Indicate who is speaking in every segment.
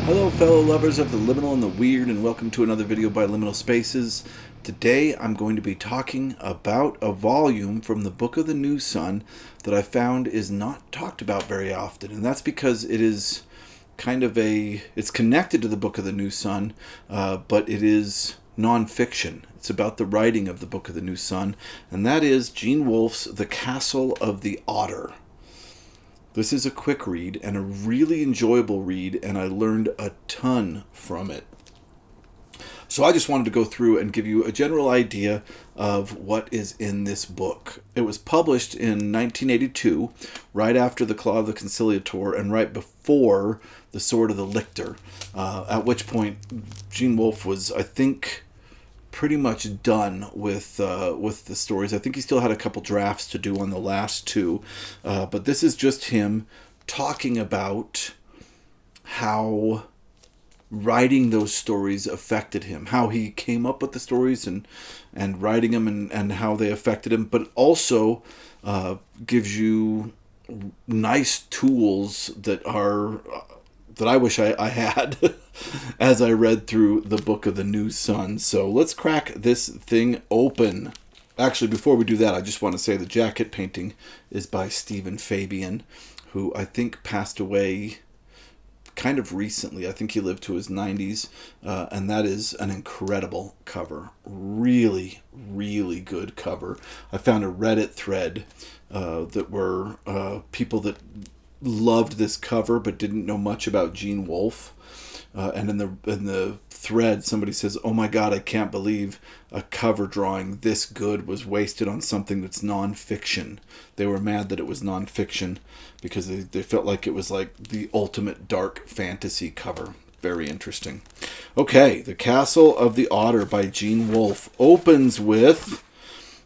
Speaker 1: Hello fellow lovers of the liminal and the weird, and welcome to another video by Liminal Spaces. Today I'm going to be talking about a volume from the Book of the New Sun that I found is not talked about very often, and that's because it is it's connected to the Book of the New Sun, but it is non-fiction. It's about the writing of the Book of the New Sun, and that is Gene Wolfe's The Castle of the Otter. This is a quick read and a really enjoyable read, and I learned a ton from it. So I just wanted to go through and give you a general idea of what is in this book. It was published in 1982, right after The Claw of the Conciliator and right before The Sword of the Lictor, at which point Gene Wolfe was, I think, pretty much done with the stories. I think he still had a couple drafts to do on the last two, but this is just him talking about how writing those stories affected him, how he came up with the stories and writing them and how they affected him, but also gives you nice tools that I wish I had as I read through the Book of the New Sun. So let's crack this thing open. Actually, before we do that, I just want to say the jacket painting is by Stephen Fabian, who I think passed away kind of recently. I think he lived to his 90s, and that is an incredible cover. Really, really good cover. I found a Reddit thread that were people that loved this cover but didn't know much about Gene Wolfe. And in the thread, somebody says, "Oh my God, I can't believe a cover drawing this good was wasted on something that's non-fiction." They were mad that it was non-fiction because they felt like it was like the ultimate dark fantasy cover. Very interesting. Okay, The Castle of the Otter by Gene Wolfe opens with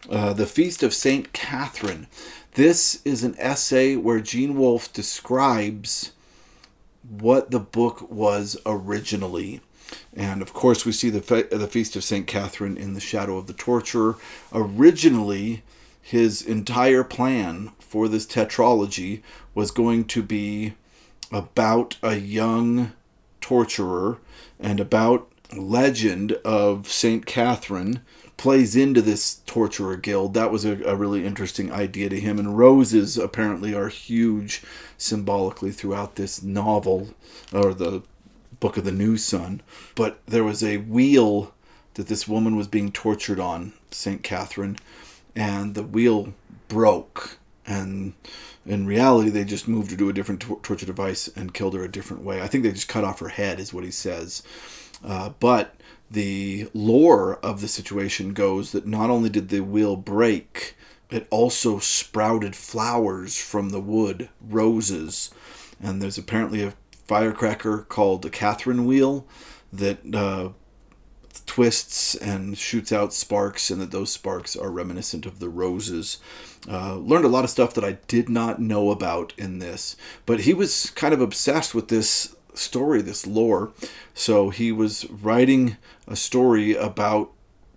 Speaker 1: The Feast of St. Catherine. This is an essay where Gene Wolfe describes what the book was originally. And of course we see the Feast of St. Catherine in the Shadow of the Torturer. Originally, his entire plan for this tetralogy was going to be about a young torturer and about legend of St. Catherine plays into this torturer guild. That was a really interesting idea to him, and roses apparently are huge symbolically throughout this novel, or the Book of the New Sun. But there was a wheel that this woman was being tortured on, St. Catherine, and the wheel broke, and in reality they just moved her to a different torture device and killed her a different way. I think they just cut off her head is what he says. But the lore of the situation goes that not only did the wheel break, it also sprouted flowers from the wood, roses. And there's apparently a firecracker called the Catherine wheel that twists and shoots out sparks, and that those sparks are reminiscent of the roses. Learned a lot of stuff that I did not know about in this. But he was kind of obsessed with this story, this lore. So he was writing a story about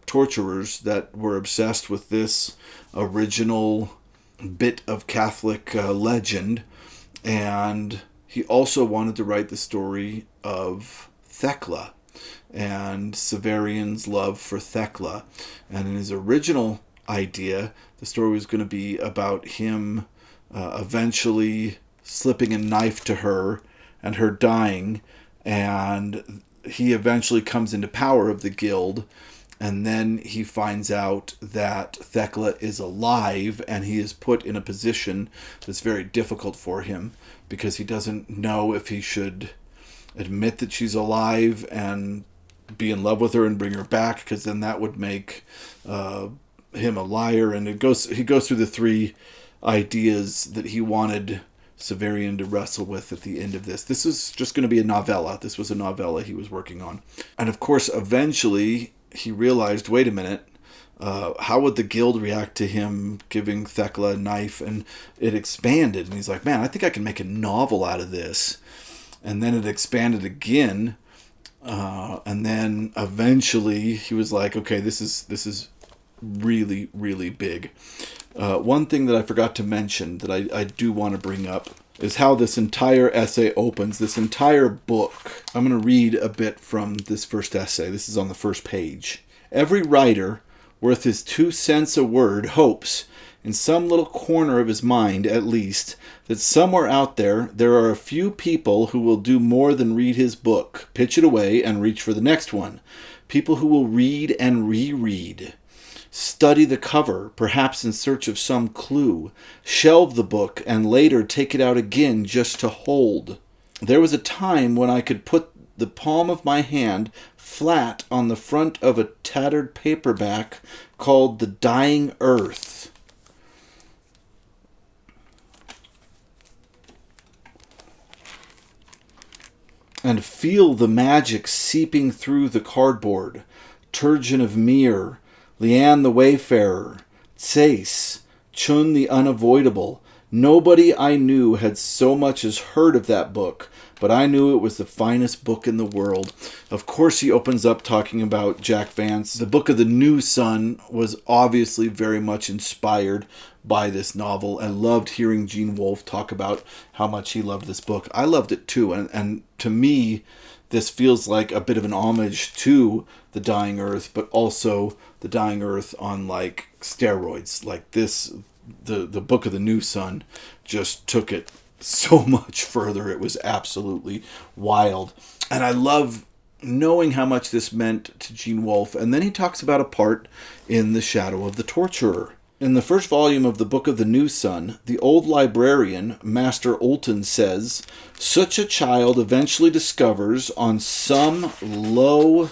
Speaker 1: torturers that were obsessed with this original bit of Catholic legend, and he also wanted to write the story of Thecla and Severian's love for Thecla. And in his original idea, the story was going to be about him eventually slipping a knife to her and her dying, and he eventually comes into power of the guild, and then he finds out that Thecla is alive, and he is put in a position that's very difficult for him because he doesn't know if he should admit that she's alive and be in love with her and bring her back, because then that would make him a liar. And he goes through the three ideas that he wanted Severian to wrestle with at the end of this. This is just going to be a novella. This was a novella he was working on. And of course, eventually he realized, wait a minute, how would the guild react to him giving Thecla a knife? And it expanded, and he's like, man, I think I can make a novel out of this. And then it expanded again, and then eventually he was like, okay, this is really, really big. One thing that I forgot to mention that I do want to bring up is how this entire essay opens, this entire book. I'm going to read a bit from this first essay. This is on the first page. Every writer worth his 2 cents a word hopes, in some little corner of his mind at least, that somewhere out there are a few people who will do more than read his book, pitch it away, and reach for the next one. People who will read and reread. Study the cover, perhaps in search of some clue. Shelve the book and later take it out again just to hold. There was a time when I could put the palm of my hand flat on the front of a tattered paperback called The Dying Urth. And feel the magic seeping through the cardboard. Turgeon of Mere, Leanne the Wayfarer, Tsace, Chun the Unavoidable. Nobody I knew had so much as heard of that book, but I knew it was the finest book in the world. Of course, he opens up talking about Jack Vance. The Book of the New Sun was obviously very much inspired by this novel, and loved hearing Gene Wolfe talk about how much he loved this book. I loved it too, and to me, this feels like a bit of an homage to The Dying Urth, but also The Dying Urth on like steroids. Like this, the Book of the New Sun just took it so much further. It was absolutely wild. And I love knowing how much this meant to Gene Wolfe. And then he talks about a part in The Shadow of the Torturer. In the first volume of the Book of the New Sun, the old librarian, Master Olton, says, such a child eventually discovers on some low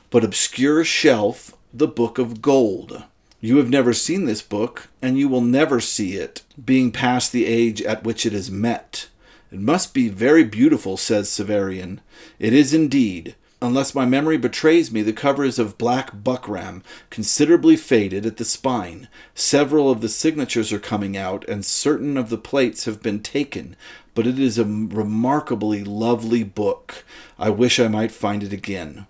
Speaker 1: but obscure shelf the Book of Gold. You have never seen this book, and you will never see it, being past the age at which it is met. It must be very beautiful, says Severian. It is indeed. Unless my memory betrays me, the cover is of black buckram, considerably faded at the spine. Several of the signatures are coming out, and certain of the plates have been taken, but it is a remarkably lovely book. I wish I might find it again.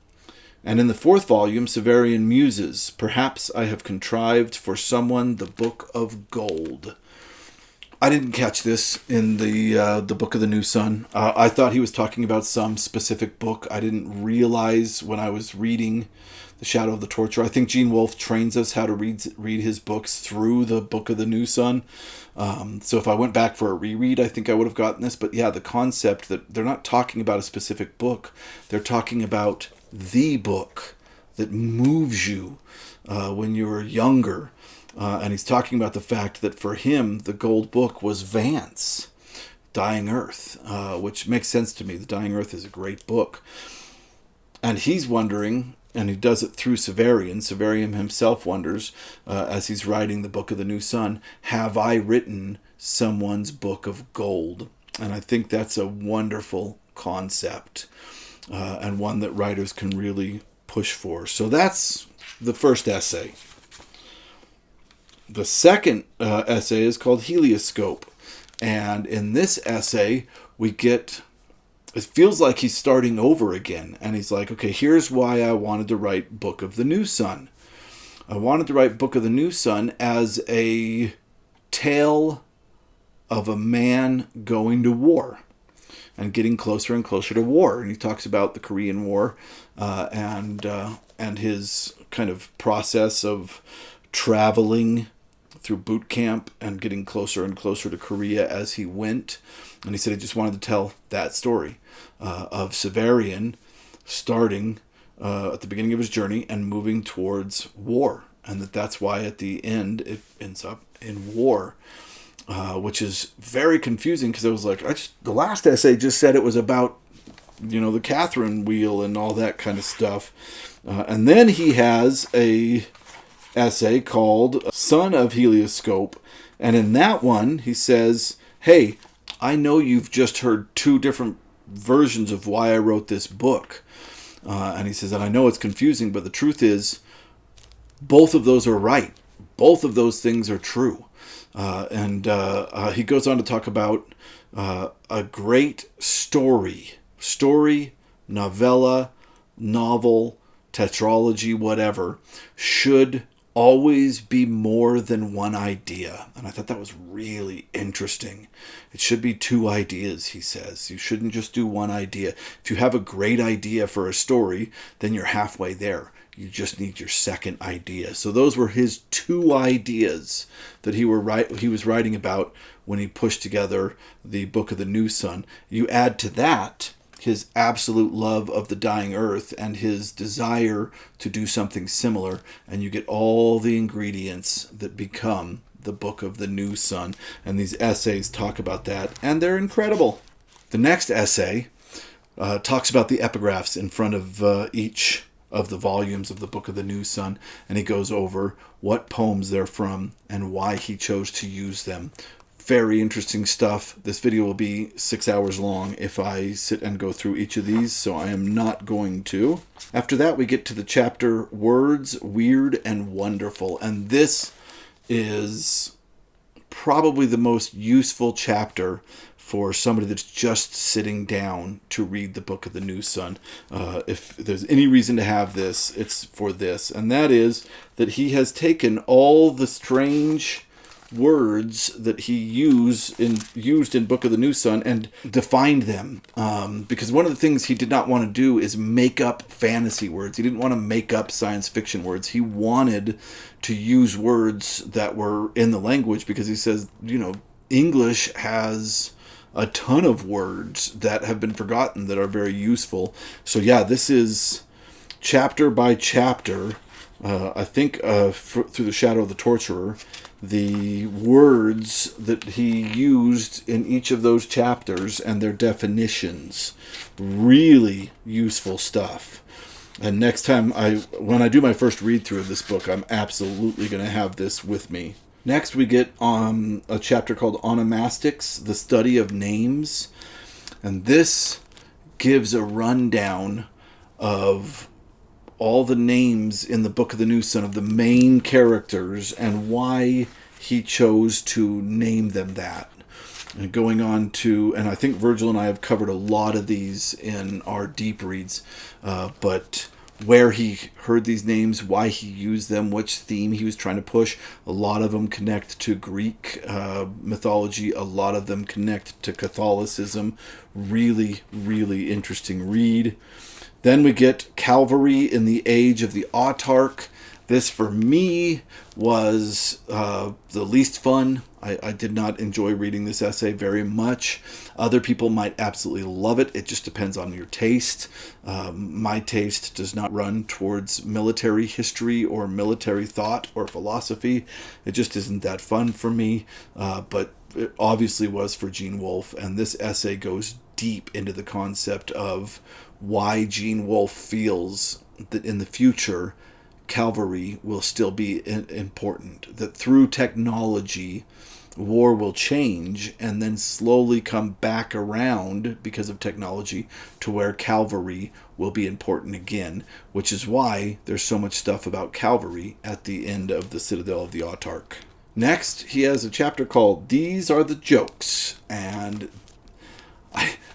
Speaker 1: And in the fourth volume, Severian muses, perhaps I have contrived for someone the Book of Gold. I didn't catch this in the Book of the New Sun. I thought he was talking about some specific book. I didn't realize when I was reading The Shadow of the Torturer. I think Gene Wolfe trains us how to read his books through the Book of the New Sun. So if I went back for a reread, I think I would have gotten this. But yeah, the concept that they're not talking about a specific book. They're talking about the book that moves you when you were younger. And he's talking about the fact that for him, the gold book was Vance, Dying Urth, which makes sense to me. The Dying Urth is a great book. And he's wondering, and he does it through Severian. Severian himself wonders, as he's writing the Book of the New Sun, have I written someone's book of gold? And I think that's a wonderful concept, and one that writers can really push for. So that's the first essay. The second essay is called Helioscope. And in this essay, we get, it feels like he's starting over again. And he's like, okay, here's why I wanted to write Book of the New Sun. I wanted to write Book of the New Sun as a tale of a man going to war and getting closer and closer to war. And he talks about the Korean War and his kind of process of traveling through boot camp and getting closer and closer to Korea as he went. And he said he just wanted to tell that story of Severian starting at the beginning of his journey and moving towards war. And that's why at the end it ends up in war, which is very confusing because I was like, the last essay just said it was about, the Catherine wheel and all that kind of stuff. And then he has a essay called Son of Helioscope, and in that one he says, hey, I know you've just heard two different versions of why I wrote this book, and he says, and I know it's confusing, but the truth is both of those are right. Both of those things are true. And he goes on to talk about a great story, novella, novel, tetralogy, whatever, should always be more than one idea. And I thought that was really interesting. It should be two ideas, he says. You shouldn't just do one idea. If you have a great idea for a story, then you're halfway there. You just need your second idea. So those were his two ideas that he was writing about when he pushed together the Book of the New Sun. You add to that his absolute love of the dying Earth and his desire to do something similar, and you get all the ingredients that become the Book of the New Sun. And these essays talk about that, and they're incredible. The next essay talks about the epigraphs in front of each of the volumes of the Book of the New Sun, and he goes over what poems they're from and why he chose to use them. Very interesting stuff. This video will be 6 hours long if I sit and go through each of these, so I am not going to. After that, we get to the chapter Words, Weird, and Wonderful, and this is probably the most useful chapter for somebody that's just sitting down to read the Book of the New Sun. If there's any reason to have this, it's for this. And that is that he has taken all the strange words that he used in Book of the New Sun and defined them. Because one of the things he did not want to do is make up fantasy words. He didn't want to make up science fiction words. He wanted to use words that were in the language, because he says, English has a ton of words that have been forgotten that are very useful. So yeah, this is chapter by chapter. I think through the Shadow of the Torturer, the words that he used in each of those chapters and their definitions. Really useful stuff. And next time, when I do my first read through of this book, I'm absolutely going to have this with me. Next, we get a chapter called Onomastics, the Study of Names. And this gives a rundown of all the names in the Book of the New Sun of the main characters and why he chose to name them that. And going on to, and I think Virgil and I have covered a lot of these in our deep reads, but where he heard these names, why he used them, which theme he was trying to push. A lot of them connect to Greek mythology. A lot of them connect to Catholicism. Really, really interesting read. Then we get Calvary in the Age of the Autarch. This, for me, was the least fun. I did not enjoy reading this essay very much. Other people might absolutely love it. It just depends on your taste. My taste does not run towards military history or military thought or philosophy. It just isn't that fun for me. But it obviously was for Gene Wolfe. And this essay goes deep into the concept of why Gene Wolfe feels that in the future, Calvary will still be important. That through technology, war will change and then slowly come back around because of technology to where Calvary will be important again, which is why there's so much stuff about Calvary at the end of the Citadel of the Autarch. Next, he has a chapter called These Are the Jokes. And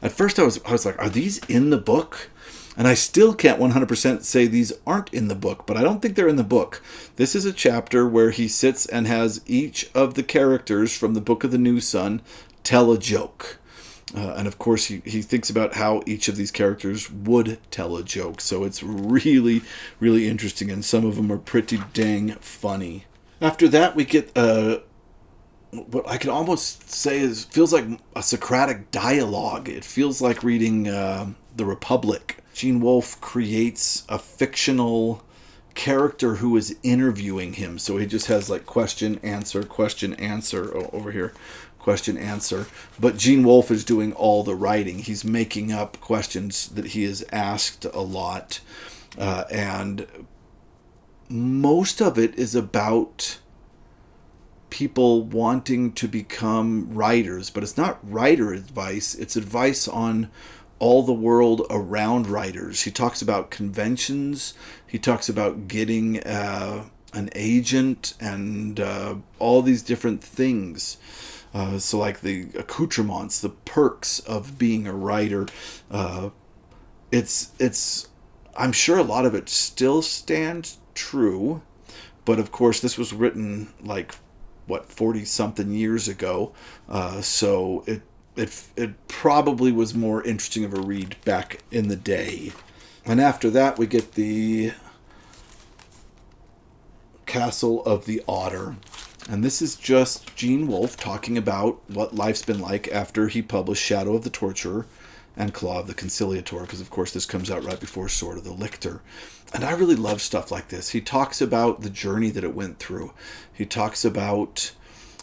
Speaker 1: at first I was like, are these in the book? And I still can't 100% say these aren't in the book, but I don't think they're in the book. This is a chapter where he sits and has each of the characters from the Book of the New Sun tell a joke. And of course, he thinks about how each of these characters would tell a joke. So it's really, really interesting, and some of them are pretty dang funny. After that, we get what I can almost say feels like a Socratic dialogue. It feels like reading The Republic. Gene Wolfe creates a fictional character who is interviewing him. So he just has like question, answer, over here, question, answer. But Gene Wolfe is doing all the writing. He's making up questions that he is asked a lot. And most of it is about people wanting to become writers. But it's not writer advice. It's advice on all the world around writers. He talks about conventions. He talks about getting an agent and all these different things. So like the accoutrements, the perks of being a writer. I'm sure a lot of it still stands true, But of course, this was written like, what, 40 something years ago. So it probably was more interesting of a read back in the day. And after that, we get the Castle of the Otter. And this is just Gene Wolfe talking about what life's been like after he published Shadow of the Torturer and Claw of the Conciliator, because of course this comes out right before Sword of the Lictor. And I really love stuff like this. He talks about the journey that it went through. He talks about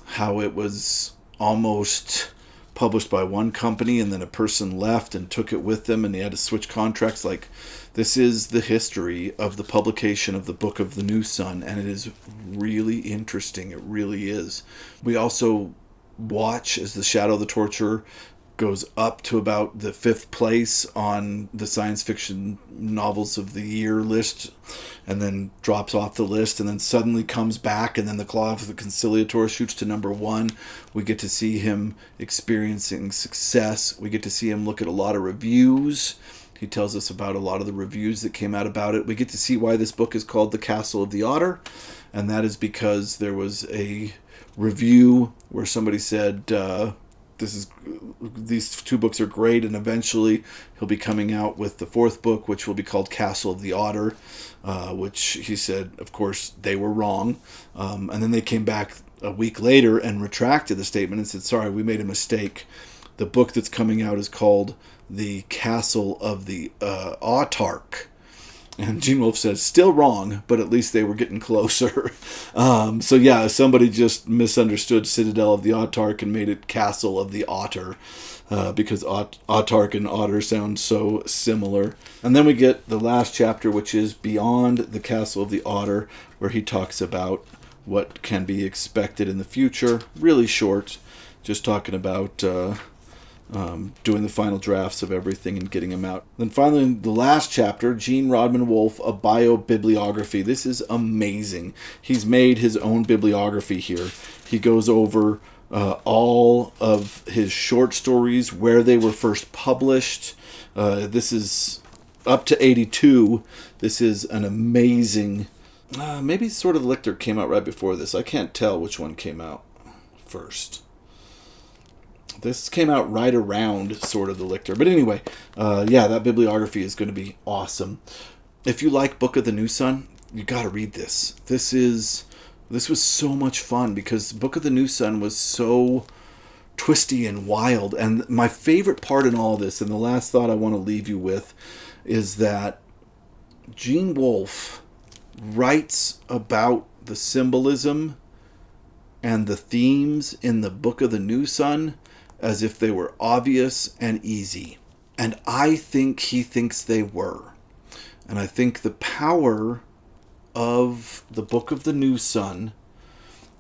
Speaker 1: how it was almost published by one company and then a person left and took it with them and he had to switch contracts. Like, this is the history of the publication of the Book of the New Sun, and it is really interesting. It really is. We also watch as the Shadow of the Torturer goes up to about the 5th place on the science fiction novels of the year list, and then drops off the list, and then suddenly comes back, and then the Claw of the Conciliator shoots to number 1. We get to see him experiencing success. We get to see him look at a lot of reviews. He tells us about a lot of the reviews that came out about it. We get to see why this book is called The Castle of the Otter, and that is because there was a review where somebody said, these 2 books are great, and eventually he'll be coming out with the 4th book, which will be called Castle of the Otter, which he said, of course, they were wrong. And then they came back a week later and retracted the statement and said, sorry, we made a mistake. The book that's coming out is called The Castle of the Otter. And Gene Wolfe says, still wrong, but at least they were getting closer. So yeah, somebody just misunderstood Citadel of the Autarch and made it Castle of the Otter, because Autarch and Otter sound so similar. And then we get the last chapter, which is Beyond the Castle of the Otter, where he talks about what can be expected in the future. Really short, just talking about doing the final drafts of everything and getting them out. Then finally, the last chapter, Gene Rodman Wolfe, a biobibliography. This is amazing. He's made his own bibliography here. He goes over all of his short stories, where they were first published. This is up to 82. This is an amazing... maybe Sword of the Lictor came out right before this. I can't tell which one came out first. This came out right around Sword of the Lictor. But anyway, yeah, that bibliography is going to be awesome. If you like Book of the New Sun, you got to read this. This was so much fun because Book of the New Sun was so twisty and wild. And my favorite part in all this, and the last thought I want to leave you with, is that Gene Wolfe writes about the symbolism and the themes in the Book of the New Sun as if they were obvious and easy. And I think he thinks they were. And I think the power of the Book of the New Sun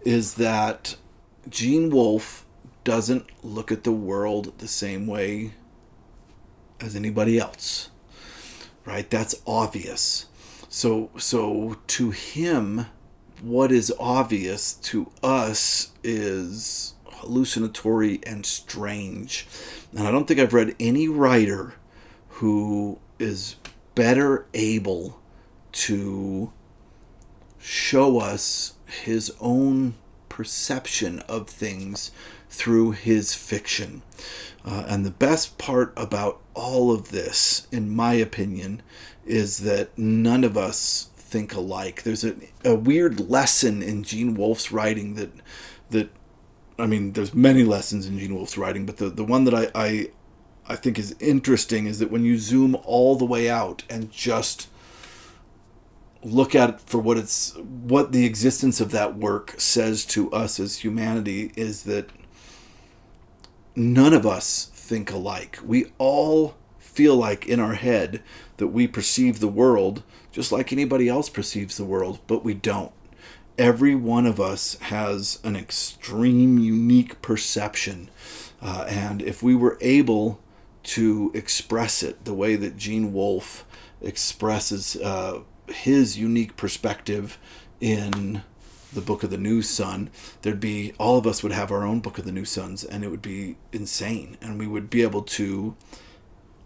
Speaker 1: is that Gene Wolfe doesn't look at the world the same way as anybody else. Right? That's obvious. So to him, what is obvious to us is hallucinatory and strange. And I don't think I've read any writer who is better able to show us his own perception of things through his fiction. And the best part about all of this, in my opinion, is that none of us think alike. There's a weird lesson in Gene Wolfe's writing that I mean, there's many lessons in Gene Wolfe's writing, but the one that I think is interesting is that when you zoom all the way out and just look at it for what the existence of that work says to us as humanity, is that none of us think alike. We all feel like in our head that we perceive the world just like anybody else perceives the world, but we don't. Every one of us has an extreme, unique perception. And if we were able to express it the way that Gene Wolfe expresses his unique perspective in the Book of the New Sun, all of us would have our own Book of the New Suns, and it would be insane. And we would be able to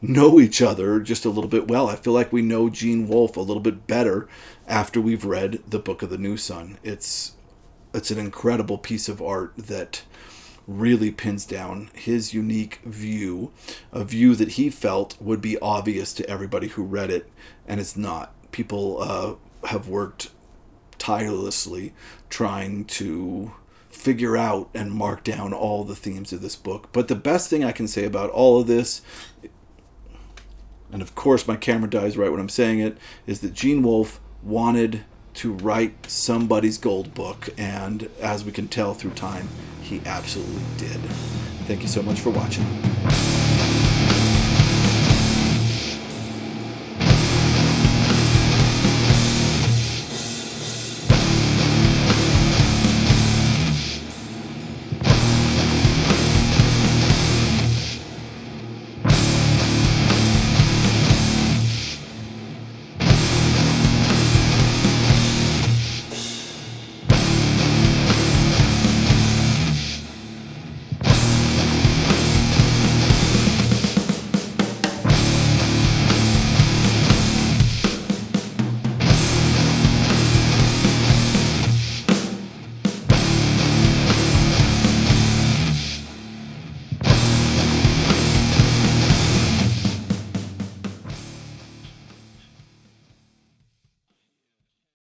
Speaker 1: know each other just a little bit well. I feel like we know Gene Wolfe a little bit better after we've read the Book of the New Sun. It's an incredible piece of art that really pins down his unique view, a view that he felt would be obvious to everybody who read it, and it's not. People have worked tirelessly trying to figure out and mark down all the themes of this book. But the best thing I can say about all of this, and of course my camera dies right when I'm saying it, is that Gene Wolfe wanted to write somebody's gold book, and as we can tell through time, he absolutely did. Thank you so much for watching.